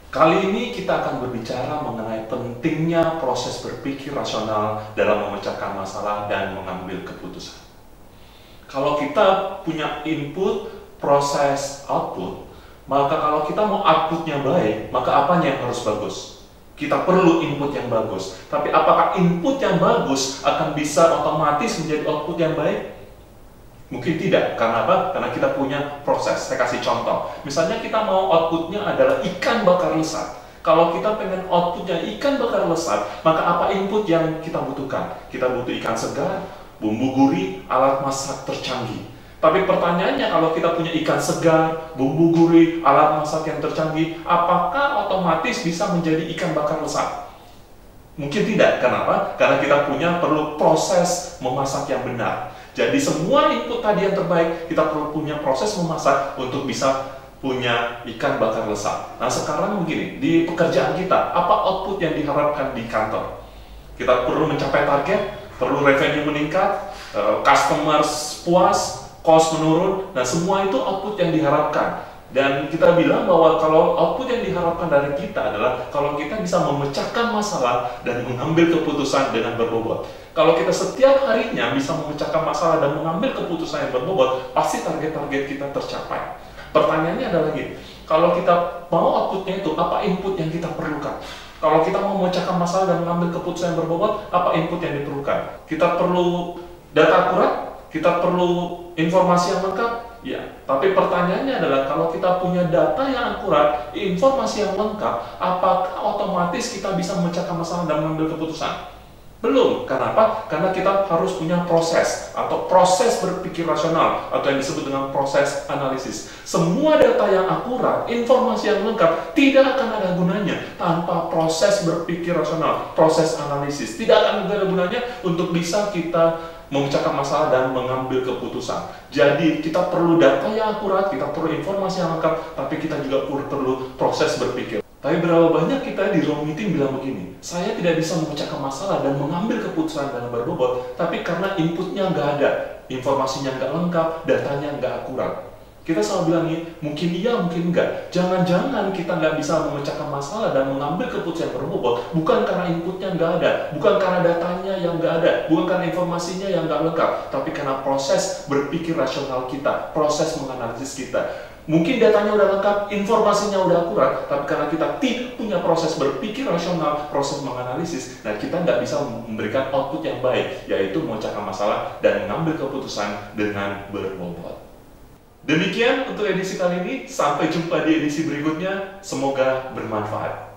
Kali ini kita akan berbicara mengenai pentingnya proses berpikir rasional dalam memecahkan masalah dan mengambil keputusan. Kalau kita punya input, proses, output, maka kalau kita mau outputnya baik, maka apanya yang harus bagus? Kita perlu input yang bagus. Tapi apakah input yang bagus akan bisa otomatis menjadi output yang baik? Mungkin tidak. Karena apa? Karena kita punya proses. Saya kasih contoh. Misalnya kita mau outputnya adalah ikan bakar lesat. Kalau kita pengen outputnya ikan bakar lesat, maka apa input yang kita butuhkan? Kita butuh ikan segar, bumbu gurih, alat masak tercanggih. Tapi pertanyaannya, kalau kita punya ikan segar, bumbu gurih, alat masak yang tercanggih, apakah otomatis bisa menjadi ikan bakar lesat? Mungkin tidak. Kenapa? Karena kita perlu proses memasak yang benar. Jadi semua input tadi yang terbaik, kita perlu punya proses memasak untuk bisa punya ikan bakar lesat. Nah sekarang begini, di pekerjaan kita, apa output yang diharapkan di kantor? Kita perlu mencapai target, perlu revenue meningkat, customer puas, cost menurun. Nah semua itu output yang diharapkan. Dan kita bilang bahwa kalau output yang diharapkan dari kita adalah kalau kita bisa memecahkan masalah dan mengambil keputusan dengan berbobot. Kalau kita setiap harinya bisa memecahkan masalah dan mengambil keputusan yang berbobot, pasti target-target kita tercapai. Pertanyaannya adalah gini, kalau kita mau outputnya itu, apa input yang kita perlukan? Kalau kita mau memecahkan masalah dan mengambil keputusan yang berbobot, apa input yang diperlukan? Kita perlu data akurat? Kita perlu informasi yang lengkap? Ya, tapi pertanyaannya adalah kalau kita punya data yang akurat, informasi yang lengkap, apakah otomatis kita bisa memecahkan masalah dan mengambil keputusan? Belum. Kenapa? Karena kita harus punya proses atau proses berpikir rasional atau yang disebut dengan proses analisis. Semua data yang akurat, informasi yang lengkap tidak akan ada gunanya tanpa proses berpikir rasional, proses analisis. Tidak akan ada gunanya untuk bisa kita memecahkan masalah dan mengambil keputusan. Jadi kita perlu data yang akurat, kita perlu informasi yang lengkap, tapi kita juga perlu proses berpikir. Tapi berapa banyak kita di ruang meeting bilang begini, saya tidak bisa memecahkan masalah dan mengambil keputusan dengan berbobot, tapi karena inputnya nggak ada, informasinya nggak lengkap, datanya nggak akurat. Kita selalu bilang ini, mungkin iya, mungkin enggak. Jangan-jangan kita nggak bisa memecahkan masalah dan mengambil keputusan yang berbobot, bukan karena inputnya nggak ada, bukan karena datanya yang nggak ada, bukan karena informasinya yang nggak lengkap, tapi karena proses berpikir rasional kita, proses menganalisis kita. Mungkin datanya udah lengkap, informasinya udah akurat, tapi karena kita tidak punya proses berpikir rasional, proses menganalisis, nah kita nggak bisa memberikan output yang baik, yaitu memecahkan masalah dan mengambil keputusan dengan berbobot. Demikian untuk edisi kali ini, sampai jumpa di edisi berikutnya, semoga bermanfaat.